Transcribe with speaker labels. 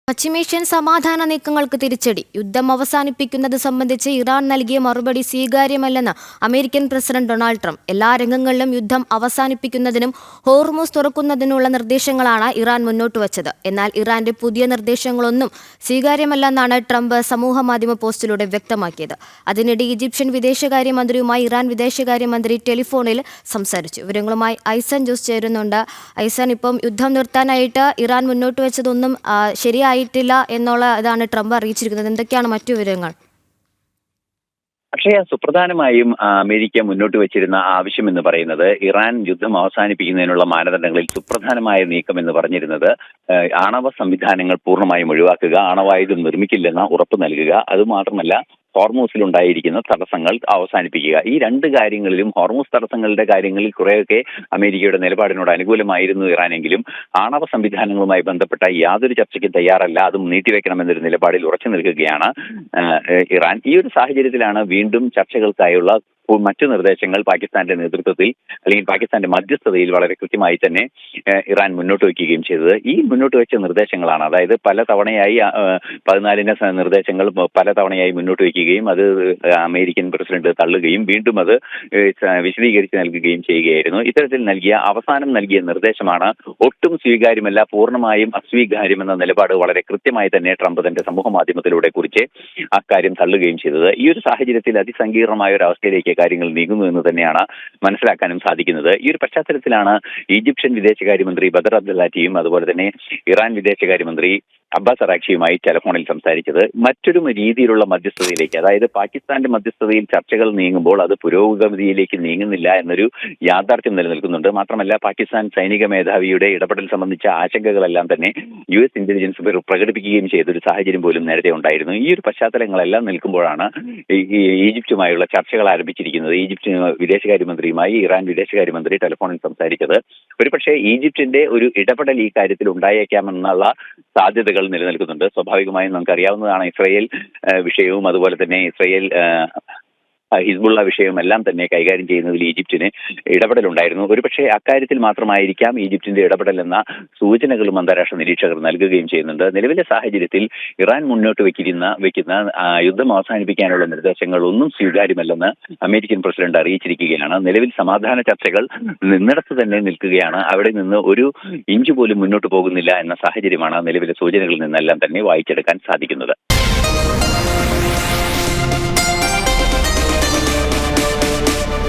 Speaker 1: പശ്ചിമേഷ്യൻ സമാധാന നീക്കങ്ങൾക്ക് തിരിച്ചടി. യുദ്ധം അവസാനിപ്പിക്കുന്നത് സംബന്ധിച്ച് ഇറാൻ നൽകിയ മറുപടി സ്വീകാര്യമല്ലെന്ന് അമേരിക്കൻ പ്രസിഡന്റ് ഡൊണാൾഡ് ട്രംപ്. എല്ലാ രംഗങ്ങളിലും യുദ്ധം അവസാനിപ്പിക്കുന്നതിനും ഹോർമുസ് തുറക്കുന്നതിനുള്ള നിർദ്ദേശങ്ങളാണ് ഇറാൻ മുന്നോട്ട് വച്ചത്. എന്നാൽ ഇറാന്റെ പുതിയ നിർദ്ദേശങ്ങളൊന്നും സ്വീകാര്യമല്ലെന്നാണ് ട്രംപ് സമൂഹമാധ്യമ പോസ്റ്റിലൂടെ വ്യക്തമാക്കിയത്. അതിനിടെ ഈജിപ്ഷ്യൻ വിദേശകാര്യമന്ത്രിയുമായി ഇറാൻ വിദേശകാര്യമന്ത്രി ടെലിഫോണിൽ സംസാരിച്ചു. വിവരങ്ങളുമായി ഐസൻ ജോസ് ചേരുന്നുണ്ട്. ഐസൻ, ഇപ്പം യുദ്ധം നിർത്താനായിട്ട് ഇറാൻ മുന്നോട്ട് വെച്ചതൊന്നും ശരിയായിട്ടില്ല എന്നുള്ളതാണ് ട്രംപ് അറിയിച്ചിരിക്കുന്നത്. എന്തൊക്കെയാണ് മറ്റു വിവരങ്ങൾ?
Speaker 2: പക്ഷേ സുപ്രധാനമായും അമേരിക്ക മുന്നോട്ട് വെച്ചിരുന്ന ആവശ്യം എന്ന് പറയുന്നത് ഇറാൻ യുദ്ധം അവസാനിപ്പിക്കുന്നതിനുള്ള മാനദണ്ഡങ്ങളിൽ സുപ്രധാനമായ നീക്കം എന്ന് പറഞ്ഞിരുന്നത് ആണവ സംവിധാനങ്ങൾ പൂർണ്ണമായും ഒഴിവാക്കുക, ആണവായുധം നിർമ്മിക്കില്ലെന്ന ഉറപ്പ് നൽകുക, അതുമാത്രമല്ല ഹോർമൂസിലുണ്ടായിരിക്കുന്ന തടസ്സങ്ങൾ അവസാനിപ്പിക്കുക. ഈ രണ്ട് കാര്യങ്ങളിലും ഹോർമൂസ് തടസ്സങ്ങളുടെ കാര്യങ്ങളിൽ കുറേയൊക്കെ അമേരിക്കയുടെ നിലപാടിനോട് അനുകൂലമായിരുന്നു ഇറാനെങ്കിലും ആണവ സംവിധാനങ്ങളുമായി ബന്ധപ്പെട്ട യാതൊരു ചർച്ചയ്ക്കും തയ്യാറല്ല, അതും നീട്ടിവെക്കണമെന്നൊരു നിലപാടിൽ ഉറച്ചു നിൽക്കുകയാണ് ഇറാൻ. ഈ ഒരു സാഹചര്യത്തിലാണ് വീണ്ടും ചർച്ചകൾക്കായുള്ള മറ്റു നിർദ്ദേശങ്ങൾ പാകിസ്ഥാന്റെ നേതൃത്വത്തിൽ അല്ലെങ്കിൽ പാകിസ്ഥാന്റെ മധ്യസ്ഥതയിൽ വളരെ കൃത്യമായി തന്നെ ഇറാൻ മുന്നോട്ട് വയ്ക്കുകയും ചെയ്തത്. ഈ മുന്നോട്ട് വെച്ച നിർദ്ദേശങ്ങളാണ്, അതായത് പല തവണയായി 14 നിർദ്ദേശങ്ങൾ പല തവണയായി മുന്നോട്ട് വയ്ക്കുകയും അത് അമേരിക്കൻ പ്രസിഡന്റ് തള്ളുകയും വീണ്ടും അത് വിശദീകരിച്ച് നൽകുകയും ചെയ്യുകയായിരുന്നു. ഇത്തരത്തിൽ അവസാനം നൽകിയ നിർദ്ദേശമാണ് ഒട്ടും സ്വീകാര്യമല്ല, പൂർണ്ണമായും അസ്വീകാര്യമെന്ന നിലപാട് വളരെ കൃത്യമായി തന്നെ ട്രംപ് തന്റെ സമൂഹ മാധ്യമത്തിലൂടെ കുറിച്ച് അക്കാര്യം തള്ളുകയും ചെയ്തത്. ഈ ഒരു സാഹചര്യത്തിൽ അതിസങ്കീർണമായ ഒരു അവസ്ഥയിലേക്ക് കാര്യങ്ങൾ നീങ്ങുന്നു എന്ന് തന്നെയാണ് മനസ്സിലാക്കാനും സാധിക്കുന്നത്. ഈ ഒരു പശ്ചാത്തലത്തിലാണ് ഈജിപ്ഷ്യൻ വിദേശകാര്യമന്ത്രി ബദർ അബ്ദുല്ലാറ്റിയും അതുപോലെ തന്നെ ഇറാൻ വിദേശകാര്യമന്ത്രി അബ്ബാസ് അറാക്ഷിയുമായി ടെലിഫോണിൽ സംസാരിച്ചത്. മറ്റൊരു രീതിയിലുള്ള മധ്യസ്ഥതയിലേക്ക്, അതായത് പാകിസ്ഥാന്റെ മധ്യസ്ഥതയിൽ ചർച്ചകൾ നീങ്ങുമ്പോൾ അത് പുരോഗതിയിലേക്ക് നീങ്ങുന്നില്ല എന്നൊരു യാഥാർത്ഥ്യം നിലനിൽക്കുന്നുണ്ട്. മാത്രമല്ല പാകിസ്ഥാൻ സൈനിക മേധാവിയുടെ ഇടപെടൽ സംബന്ധിച്ച ആശങ്കകളെല്ലാം തന്നെ US ഇന്റലിജൻസ് പ്രകടിപ്പിക്കുകയും ചെയ്തൊരു സാഹചര്യം പോലും നേരത്തെ ഉണ്ടായിരുന്നു. ഈ ഒരു പശ്ചാത്തലങ്ങളെല്ലാം നിൽക്കുമ്പോഴാണ് ഈജിപ്തുമായുള്ള ചർച്ചകൾ ആരംഭിച്ചിരിക്കുന്നത്. ഈജിപ്ത് വിദേശകാര്യമന്ത്രിയുമായി ഇറാൻ വിദേശകാര്യമന്ത്രി ടെലിഫോണിൽ സംസാരിച്ചത് ഒരുപക്ഷെ ഈജിപ്തിന്റെ ഒരു ഇടപെടൽ ഈ കാര്യത്തിൽ ഉണ്ടായേക്കാമെന്നുള്ള സാധ്യതകൾ നിലനിൽക്കുന്നുണ്ട്. സ്വാഭാവികമായും നമുക്കറിയാവുന്നതാണ് ഇസ്രയേൽ വിഷയവും അതുപോലെ തന്നെ ഇസ്രയേൽ ഹിസ്ബുള്ള വിഷയമെല്ലാം തന്നെ കൈകാര്യം ചെയ്യുന്നതിൽ ഈജിപ്തിന് ഇടപെടലുണ്ടായിരുന്നു. ഒരുപക്ഷെ അക്കാര്യത്തിൽ മാത്രമായിരിക്കാം ഈജിപ്തിന്റെ ഇടപെടൽ എന്ന സൂചനകളും അന്താരാഷ്ട്ര നിരീക്ഷകർ നൽകുകയും ചെയ്യുന്നുണ്ട്. നിലവിലെ സാഹചര്യത്തിൽ ഇറാൻ മുന്നോട്ട് വെക്കുന്ന യുദ്ധം അവസാനിപ്പിക്കാനുള്ള നിർദ്ദേശങ്ങൾ ഒന്നും സ്വീകാര്യമല്ലെന്ന് അമേരിക്കൻ പ്രസിഡന്റ് അറിയിച്ചിരിക്കുകയാണ്. നിലവിൽ സമാധാന ചർച്ചകൾ നിന്നിടത്ത് തന്നെ നിൽക്കുകയാണ്, അവിടെ നിന്ന് ഒരു ഇഞ്ച് പോലും മുന്നോട്ട് പോകുന്നില്ല എന്ന സാഹചര്യമാണ് നിലവിലെ സൂചനകളിൽ നിന്നെല്ലാം തന്നെ വായിച്ചെടുക്കാൻ സാധിക്കുന്നത്.